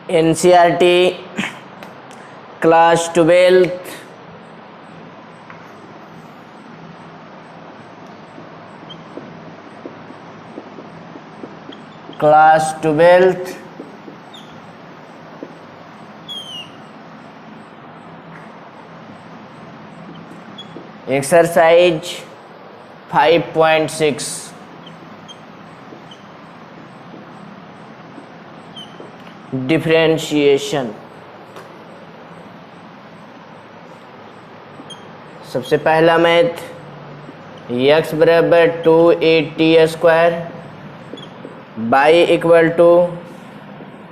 NCERT class 12th exercise 5.6 differentiation. सबसे पहला math, x बराबर 2a_t square Y equal to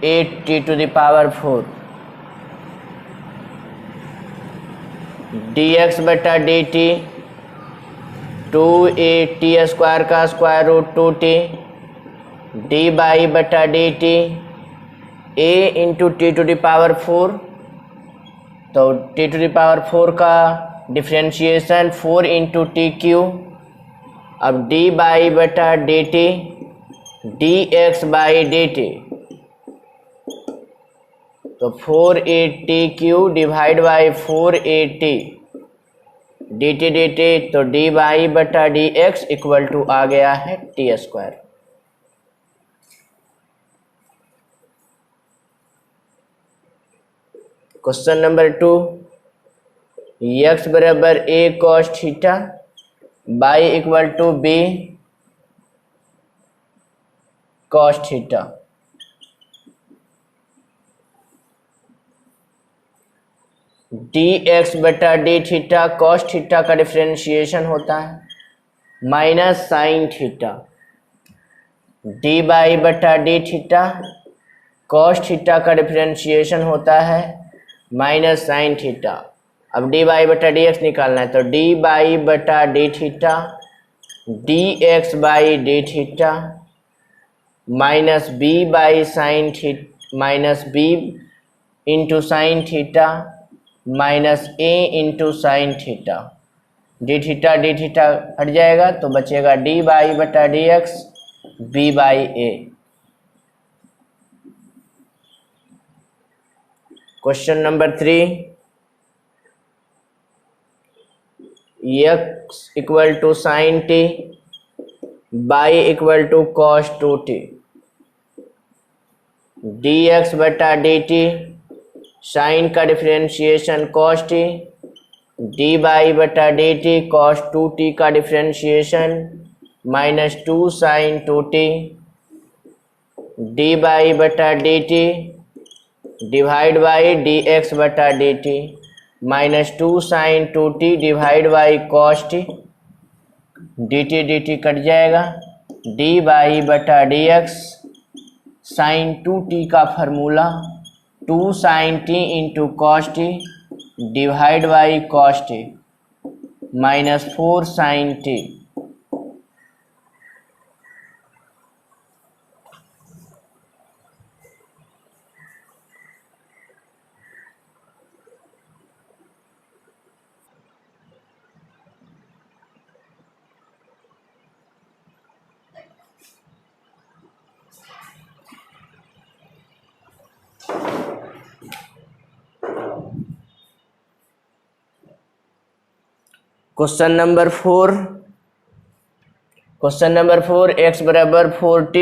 8t⁴ dx बटा dt 2a_t square का square root 2t dy बटा dt a into t⁴, तो t⁴ का differentiation 4 into t³। अब dy बटा dt dx बाई dt, तो 4a_t³ divide by 4a_t dt, तो dy बटा dx इक्वल टू आ गया है t square. Question number 2, x बराबर a cos theta by equal to b cos theta. dx बटा डी थीटा cos थीटा का differentiation होता है माइनस साइन थीटा, dy बटा डी थीटा cos थीटा का डिफ्रेंशिएशन होता है माइनस साइन थीटा। अब dy बटा dx निकालना है, तो dy बटा D theta dx by D theta minus b by sine theta minus b into sine theta minus a into sine theta. D theta हट जाएगा तो बचेगा dy बटा dx b by a। Question number 3, x equal to sine t Y equal to cos 2t dx बटा dt sine का differentiation cos t dy बटा dt cos 2t का differentiation minus 2 sine 2t dy बटा dt divide by dx बटा dt minus 2 sine 2t divide by cos t dt cut जाएगा, dy बटा dx sine 2t का formula 2 sine t into cos t divide by cos t minus 4 sine t। Question number 4, x बराबर 4t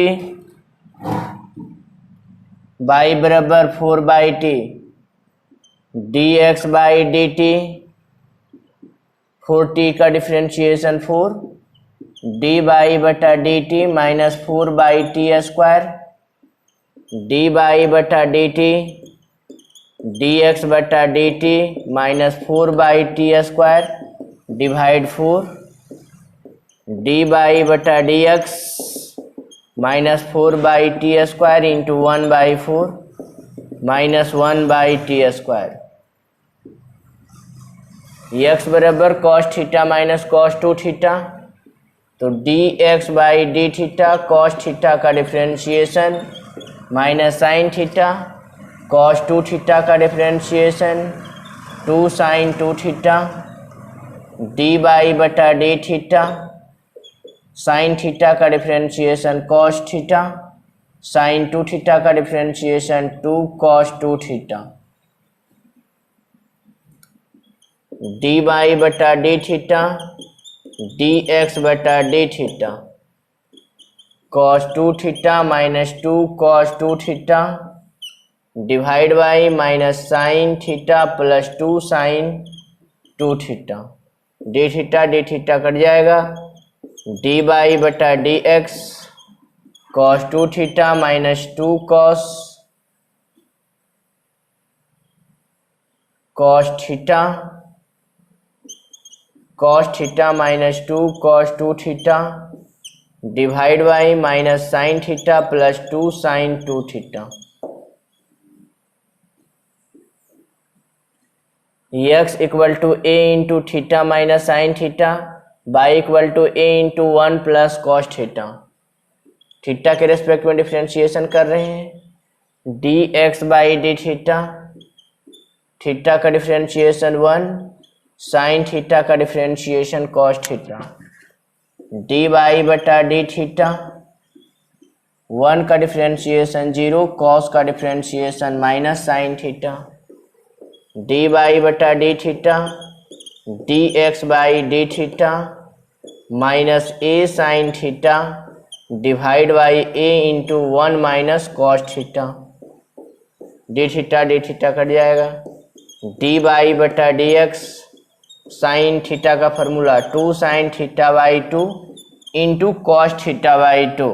y बराबर 4/t dx by dt 4t का differentiation 4 dy बटा dt minus 4/t square dy बटा dt dx बटा dt minus 4/t square divide 4 dy बटा dx minus 4/t square into 1/4 minus 1/t square. x बराबर cos theta minus cos 2 theta, तो dx by D theta cos theta का differentiation minus sine theta cos 2 theta का differentiation 2 sine 2 theta dy बटा D theta sine theta का differentiation cos theta sine 2 theta का differentiation 2 cos 2 theta, D by बटा D theta D X बटा D theta, cos 2 theta minus 2 cos 2 theta divide by minus sine theta plus 2 sine 2 theta, D theta कट जाएगा, D by बटा D X cos 2 theta minus 2 cos theta minus 2 cos 2 theta divide by minus sine theta plus 2 sine 2 theta, x equal to a into theta minus sine theta, y equal to a into 1 plus cos theta, theta के respect में differentiation कर रहे हैं, D x by D theta, theta का differentiation 1, sine theta का differentiation cos theta, D by बटा D theta, 1 का differentiation 0, cos का differentiation minus sine theta, D by बटा D theta D x by D theta minus A sine theta divide by A into 1 minus cos theta, D theta कट जाएगा, D by बटा D x sine theta का formula 2 sine theta by 2 into cos theta by 2,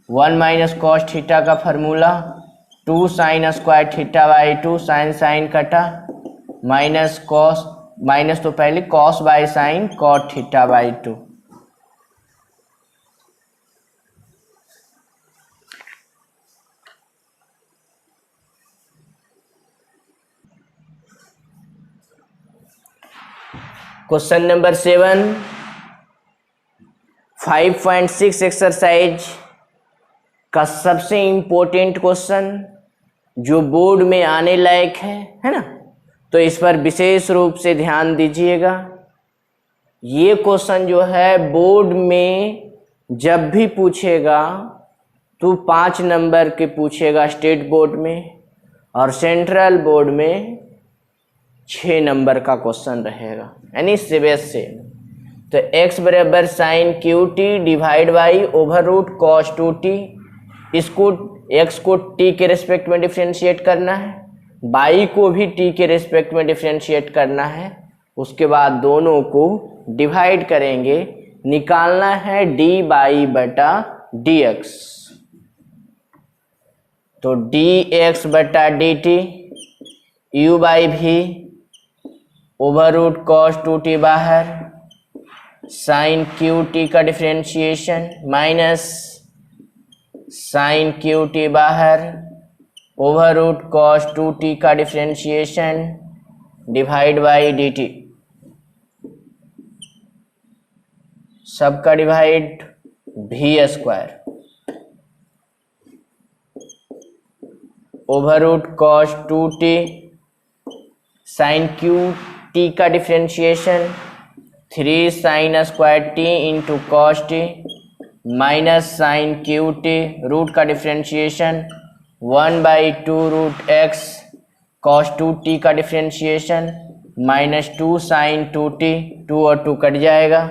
1 minus cos theta का formula 2 sine square theta by 2, sine कटा minus cos, minus तो पहले cos by sine cot theta by 2। Question number 7, 5.6 exercise का सबसे important question जो board में आने लायक है ना, तो इस पर विशेष रूप से ध्यान दीजिएगा। ये क्वेश्चन जो है बोर्ड में जब भी पूछेगा तो 5 नंबर के पूछेगा स्टेट बोर्ड में, और सेंट्रल बोर्ड में 6 नंबर का क्वेश्चन रहेगा, यानी सीबीएस से। तो x बराबर sine cube T divide by over root cos 2t, इसको x को t के रेस्पेक्ट में डिफरेंशिएट करना है, y को भी t के रेस्पेक्ट में डिफरेंशिएट करना है, उसके बाद दोनों को डिवाइड करेंगे, निकालना है dy बटा dx, तो dx बटा dt u बाई भी ओवर रूट कॉस 2t बाहर, साइन क्यू टी का differentiation minus sine cube T बाहर, ओवर रूट कॉस 2t का डिफरेंशिएशन डिवाइड बाई dt, सबका डिवाइड भी square, over root cos 2t sine cube T का differentiation 3 sine square t into cos t minus sine cube t, root का differentiation 1 by 2 root x, cos 2t का differentiation minus 2 sine 2t, 2 और 2 cut जाएगा,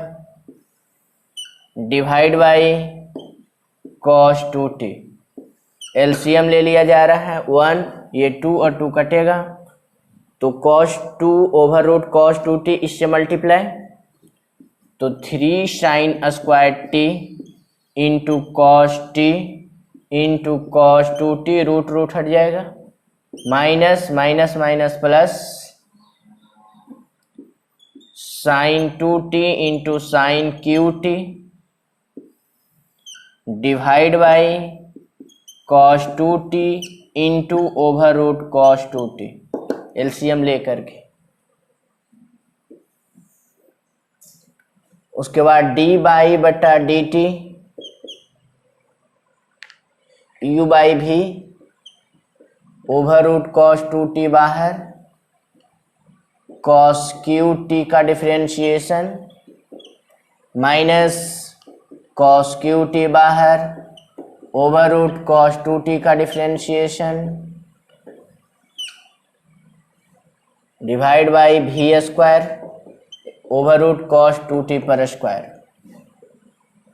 divide by cos 2t, LCM ले लिया जा रहा है 1, ये 2 और 2 कटेगा, तो cos 2 over root cos 2t इससे मल्टीप्लाई, तो 3 sine square t into cos T into cos 2t, root हट जाएगा, minus minus minus plus sine 2t into sine cube T divide by cos 2t into over root cos 2t, LCM लेकर के, उसके बाद D by बटा D T, U by भी over root cos 2t बाहर, cos cube T का differentiation minus cos cube T बाहर, over root cos 2t का differentiation divide by v square over root cos 2t पर square,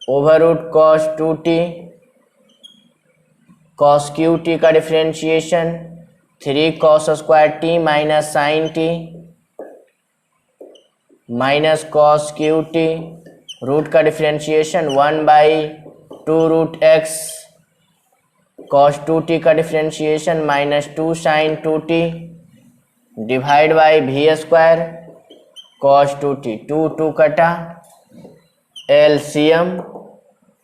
over root cos 2t cos qt का differentiation 3 cos square t minus sine t minus cos qt, root का differentiation 1/2 root x, cos 2t का differentiation minus 2 sine 2t divide by v square cos 2t, 2 कटा, LCM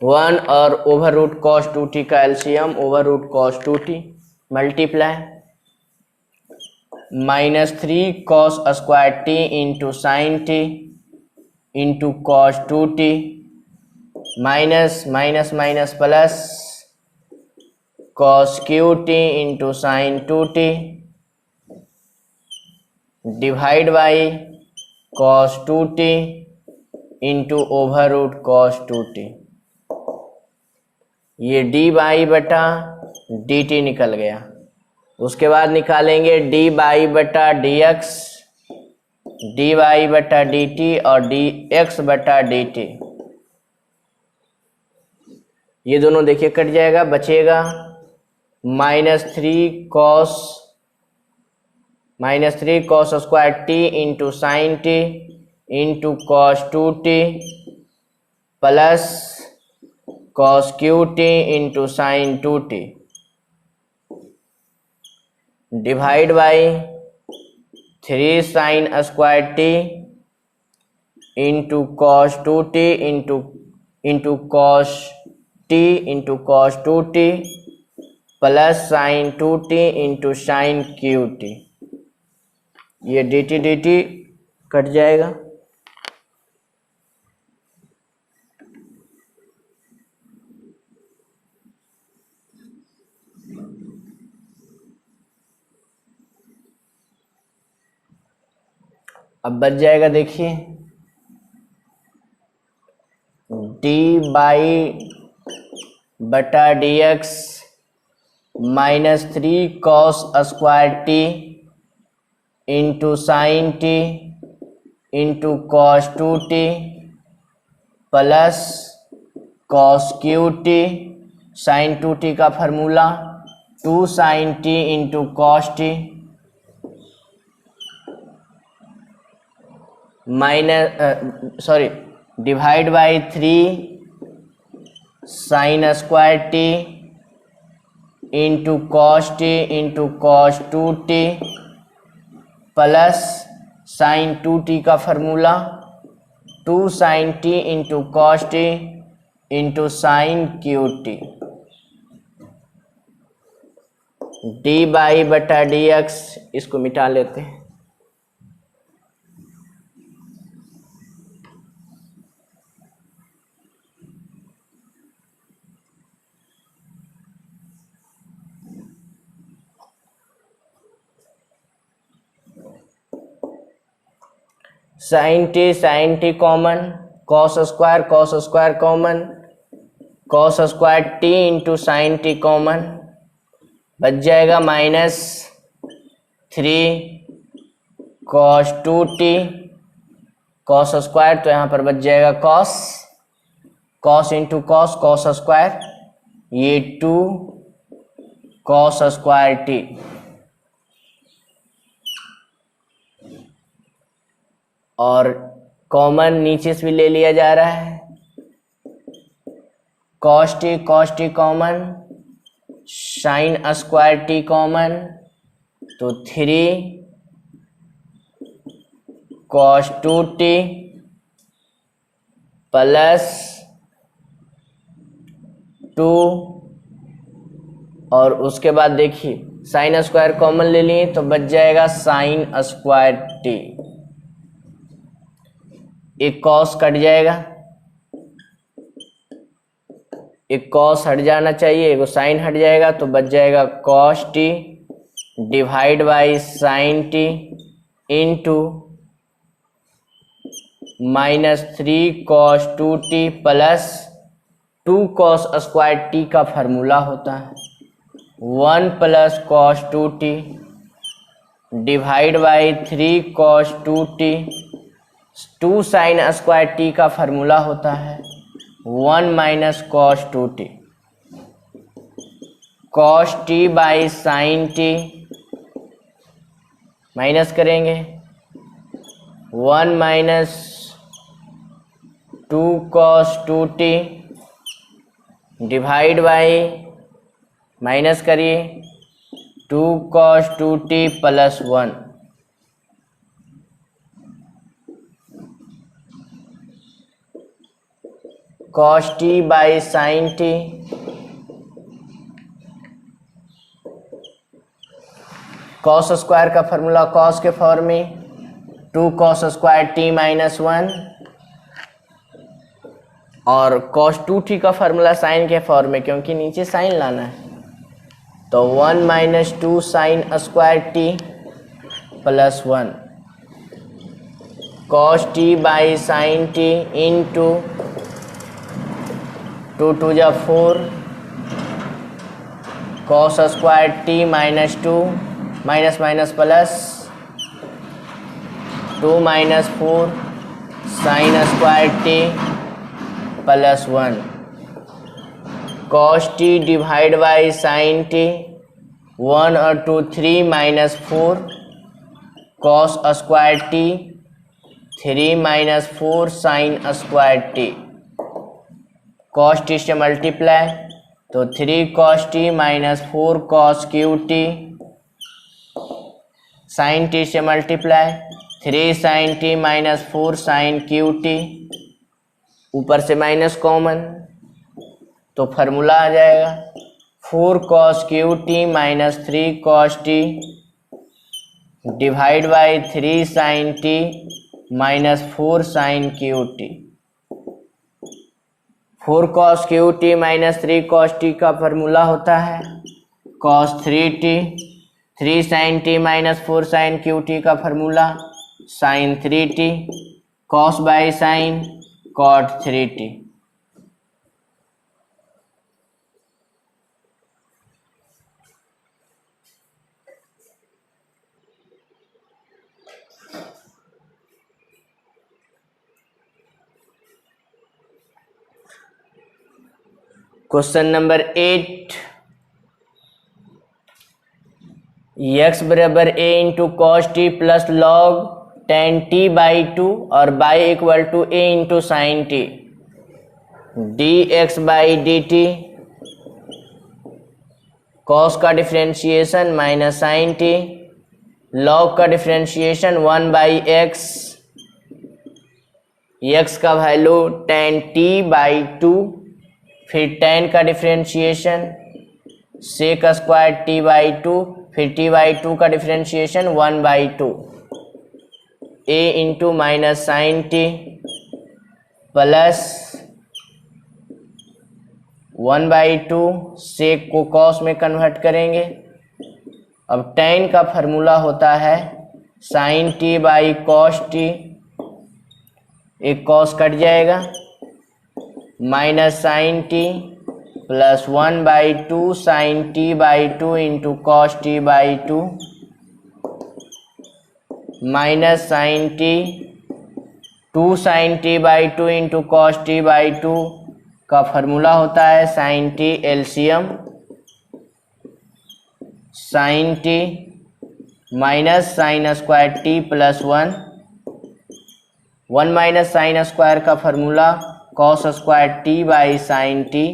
1 और over root cos 2t का LCM over root cos 2t multiply minus 3 cos square t into sine t into cos 2t minus minus minus plus cos qt into sine 2t divide by cos 2t into over root cos 2t। ये D by बटा D T निकल गया। उसके बाद निकालेंगे D by बटा D X, D Y बटा D T और डी एक्स बटा डी टी। ये दोनों देखिए कट जाएगा, बचेगा -3 cos square T into sine T into cos 2t plus cos qt into sine 2t divide by 3 sine square t into cos 2t into cos t into cos 2t plus sine 2t into sine qt। ये dt dt cut जाएगा। अब बच जाएगा, देखिए D by बटा D X -3 cos square T into sine T into cos 2t plus cos qt, sine 2t का formula 2 sine t into cos t divide by 3 sine square t into cos t into cos 2t plus sine 2t का formula 2 sine t into cos t into sine qt। D by बटा D X इसको मिटा लेते हैं। Sine T common, cos square common, cos square T into sine T common, बच जाएगा -3 cos 2t, cos square तो यहाँ पर बच जाएगा कॉस इंटू कॉस स्क्वायर, ये 2 कॉस स्क्वायर टी और कॉमन नीचे से भी ले लिया जा रहा है, cos T common, sign square T common तो 3 कॉस 2t प्लस 2 और उसके बाद देखिए साइन स्क्वायर कॉमन ले लिए तो बच जाएगा साइन स्क्वायर टी। एक कॉस कट जाएगा, एक कॉस हट जाना चाहिए, एक साइन हट जाएगा तो बच जाएगा cos t divide by sine T into -3 cos 2t plus 2 cos square T का फॉर्मूला होता है 1 plus cos 2t divide by 3 cos 2t। 2 sine square T का फॉर्मूला होता है 1 minus cos 2t। Cos t by sine t minus करेंगे 1 minus 2 cos 2t divide by minus करिए 2 cos 2t plus 1। cos t by sine T cos square का formula cos के form में 2 cos square T minus 1 और cos 2t का formula sine के form में, क्योंकि नीचे साइन लाना है तो 1 minus 2 sine square t plus 1 cos t by sine T into 2 2 जा 4 cos square T minus 2 minus minus plus 2 minus 4 sign square t plus 1 cos t divide by sine T 1 और 2 3 minus 4 cos square T 3 minus 4 sign square T. cos t से multiply तो 3 cos t minus 4 cos cube T. Sine t से multiply 3 sine t minus 4 sine cube t. ऊपर से minus common तो formula आ जाएगा 4 cos cube t minus 3 cos t divide by 3 sine t minus 4 sine cube t. 4 cos cube t minus 3 cos t का formula होता है cos 3t। 3 sine t minus 4 sine cube T का formula sine 3t। cos by sine cot 3t। Question number 8 x बराबर a into cos t plus log tan t by 2 और y equal to a into sine t d x by D t. Cos का differentiation minus sine t, log का differentiation 1 by x, x का value tan t by 2, फिर tan का differentiation sec square t by 2, फिर t by 2 का differentiation 1 by 2 a into minus sine t plus 1 by 2 सेक को cos में convert करेंगे। अब टेन का फार्मूला होता है sine t by cos t, एक कॉस कट जाएगा, minus sine t plus 1 by 2 sine t by 2 into cos t by 2 minus sine t 2 sine t by 2 into cos t by 2 का formula होता है sine t LCM sine t minus sine square t plus 1 minus sine square का formula cos square t by sine t,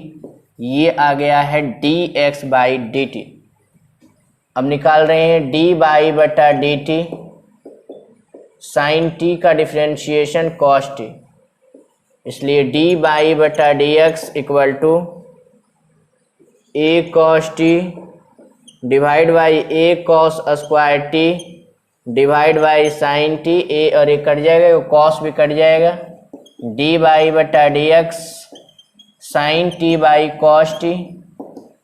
ये आ गया है d x by D t. अब निकाल रहे हैं डी बाई बटा डी टी, साइन टी का डिफ्रेंशिएशन कॉस टी, इसलिए डी बाई बटा D x equal to a cos t divide by a cos square t divide by sine t, a और a कट जाएगा, कॉस भी कट जाएगा, डी बाई बटा D x sine t by cos t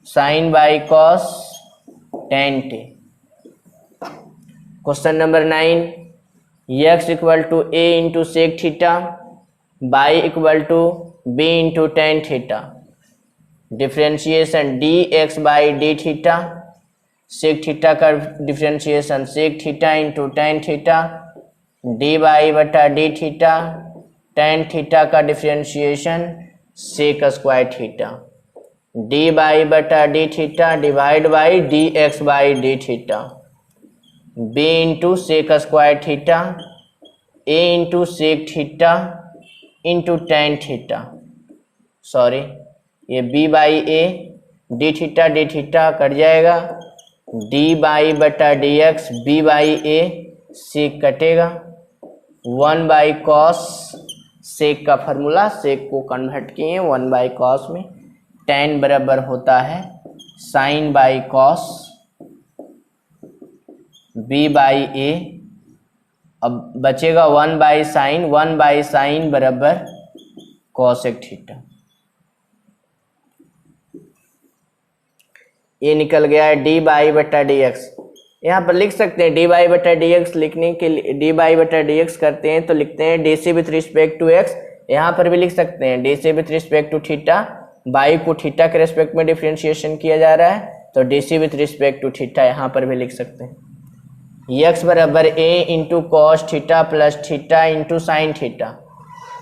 sine by cos tan t. Question number 9 x equal to A into sec theta by equal to b into tan theta. Differentiation d x by D theta, sec theta का differentiation sec theta into tan theta, D by बटा D theta, tan theta का differentiation sec square theta, D by बटा D theta divide by D x by D theta, b into sec square theta, a into sec theta into tan theta, sorry ये b by A, D theta कट जाएगा, D by बटा D x, B by ए, सेक कटेगा, 1 by cos, सेक का formula, सेक को convert किए 1 by cos में, ten बराबर होता है sine by cos b by a, अब बचेगा 1 बाई साइन बराबर कॉसेक थीटा, ये निकल गया है डी बाई बटा डी एक्स। यहाँ पर लिख सकते हैं डी बाई बटा डी एक्स, लिखने के लिए डी बाई बटा डी एक्स करते हैं तो लिखते हैं d c with respect to x, यहाँ पर भी लिख सकते हैं d c with respect to theta, y को थीटा के रिस्पेक्ट में डिफ्रेंशिएशन किया जा रहा है तो d c with respect to theta यहाँ पर भी लिख सकते हैं। एक्स बराबर a into cos theta plus theta into sine theta,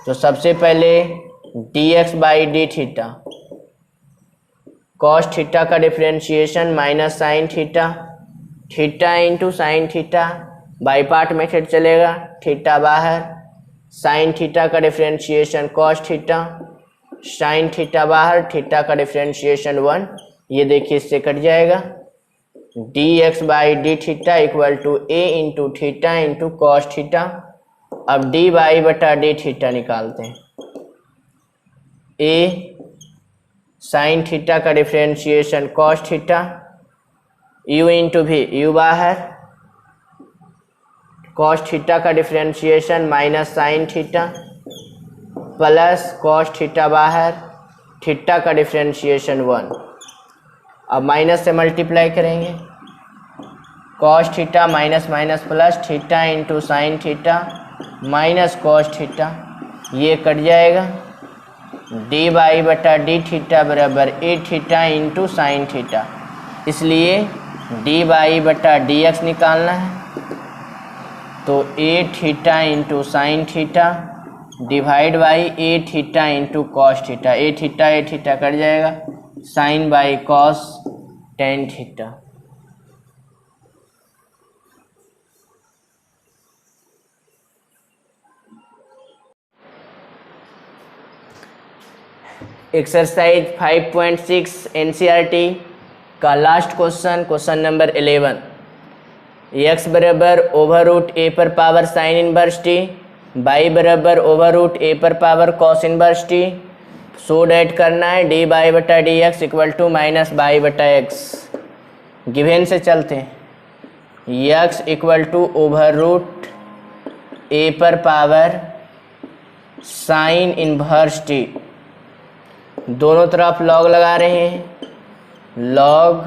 तो सबसे पहले d x by D theta, cos theta का differentiation minus sine theta, theta into sine theta, by part method चलेगा, थीटा बाहर, साइन थीटा का differentiation cos theta, sine theta बाहर, theta का differentiation 1, ये देखिए इससे कट जाएगा, D x by D theta equal to A into theta into cos theta. अब डी बाई बटा डी थीटा निकालते हैं, ए साइन थीटा का differentiation cos theta, U into भी, यू बाहर, कॉस थीटा का differentiation minus sine theta plus cos theta बाहर, theta का डिफ्रेंशिएशन 1, अब माइनस से मल्टीप्लाई करेंगे, cos theta minus minus plus theta into sine theta minus cos theta, ये कट जाएगा, डी बाई बटा डी थीटा बराबर a theta into sine theta, इसलिए डी बाई बटा डी एक्स निकालना है तो a theta into sine theta divide by a theta into cos theta, a theta कट जाएगा, sine by cos tan theta. Exercise 5.6 NCERT का last question number 11, x बराबर over root a पर power sine inverse t, y बराबर over root a पर power cos inverse t, so that करना है D by बटा D x equal to minus by बटा x. Given से चलते हैं, x equal to over root a पर पावर साइन इनवर्स टी, दोनों तरफ लॉग लगा रहे हैं, लॉग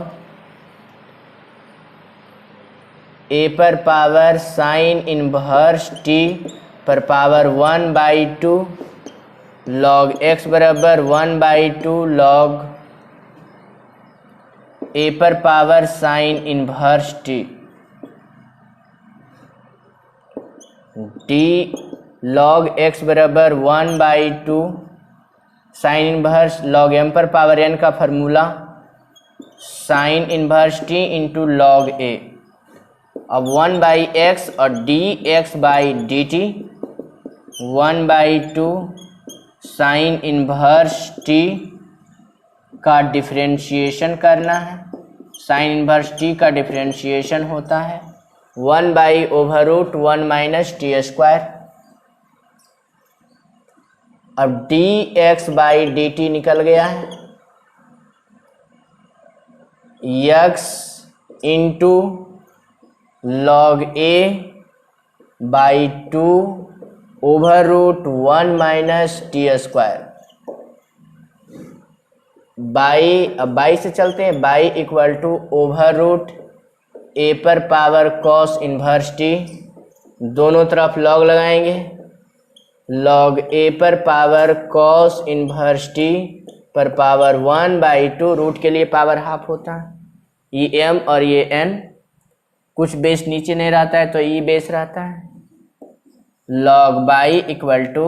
ए पर पावर साइन इनवर्स टी पर पावर 1/2 लॉग एक्स बराबर 1/2 लॉग ए पर power sine inverse t, d log x बराबर 1/2 साइन इनवर्स लॉग एम पर पावर एन का formula sine inverse t into log a, अब 1/x और dx/dt 1/2 sine inverse t का differentiation करना है, साइन इनवर्स टी का डिफरेंशिएशन होता है 1/√1 माइनस टी स्क्वायर। अब dx/dt निकल गया है, x into log a/2 /√1 minus T square, y, अब बाई से चलते हैं, y equal to over root a पर पावर कॉस इनवर्स टी, दोनों तरफ लॉग लगाएंगे, लॉग ए पर पावर कॉस इनवर्स टी पर पावर 1/2, रूट के लिए पावर हाफ होता है, ई एम और ये एन, कुछ बेस नीचे नहीं रहता है तो ई बेस रहता है, log y equal to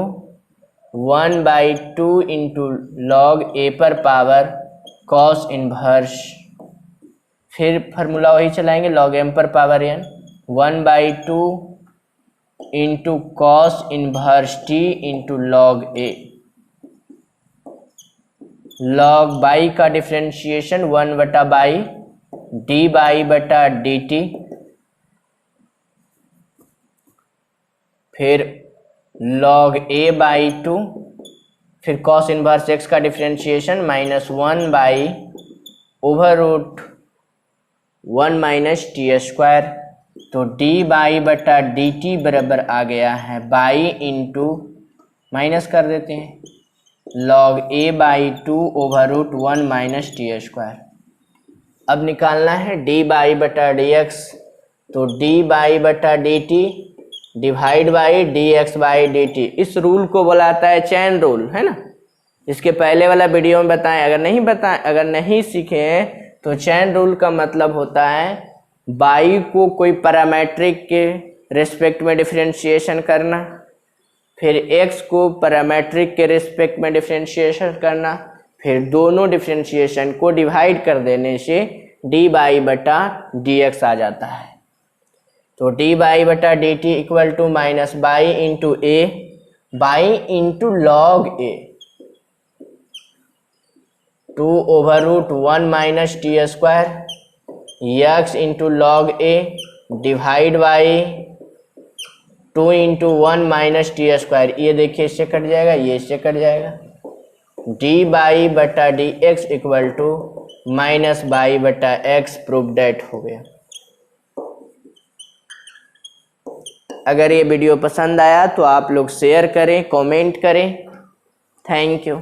1/2 into log a पर पावर कॉस इनवर्स, फिर फार्मूला वही चलाएंगे, log m पर power n, 1/2 into cos inverse t into log a, log y का डिफ्रेंशिएशन 1/बाई डी बाई बटा डी टी, फिर log a/2, फिर कॉस इनवर्स x का differentiation -1 over root 1 minus T square, तो डी बाई बटा D t बराबर आ गया है बाई इंटू, माइनस कर देते हैं, log a/2 over root 1 minus T square. अब निकालना है डी बाई बटा डी एक्स, तो डी बाई बटा D T divide by D x by D T, इस रूल को बुलाता है चैन रूल, है ना। इसके पहले वाला वीडियो में बताएं, अगर नहीं सीखे तो चैन रूल का मतलब होता है बाई को कोई पैरामीट्रिक के रिस्पेक्ट में डिफरेंशिएशन करना, फिर एक्स को पैरामीट्रिक के रिस्पेक्ट में डिफरेंशिएशन करना, फिर दोनों डिफरेंशिएशन को डिवाइड कर देने से डी बाई बटा डी एक्स आ जाता है। तो डी बाई बटा D T equal to minus Y into A Y into log A, 2 over root 1 minus T square X into log A divide by 2 into 1 minus T square, ये देखिए इससे cut जाएगा, ये इससे कट जाएगा, D by बटा D x equal to minus by बटा X, proof डेट हो गया। अगर ये वीडियो पसंद आया तो आप लोग शेयर करें, कमेंट करें। Thank you.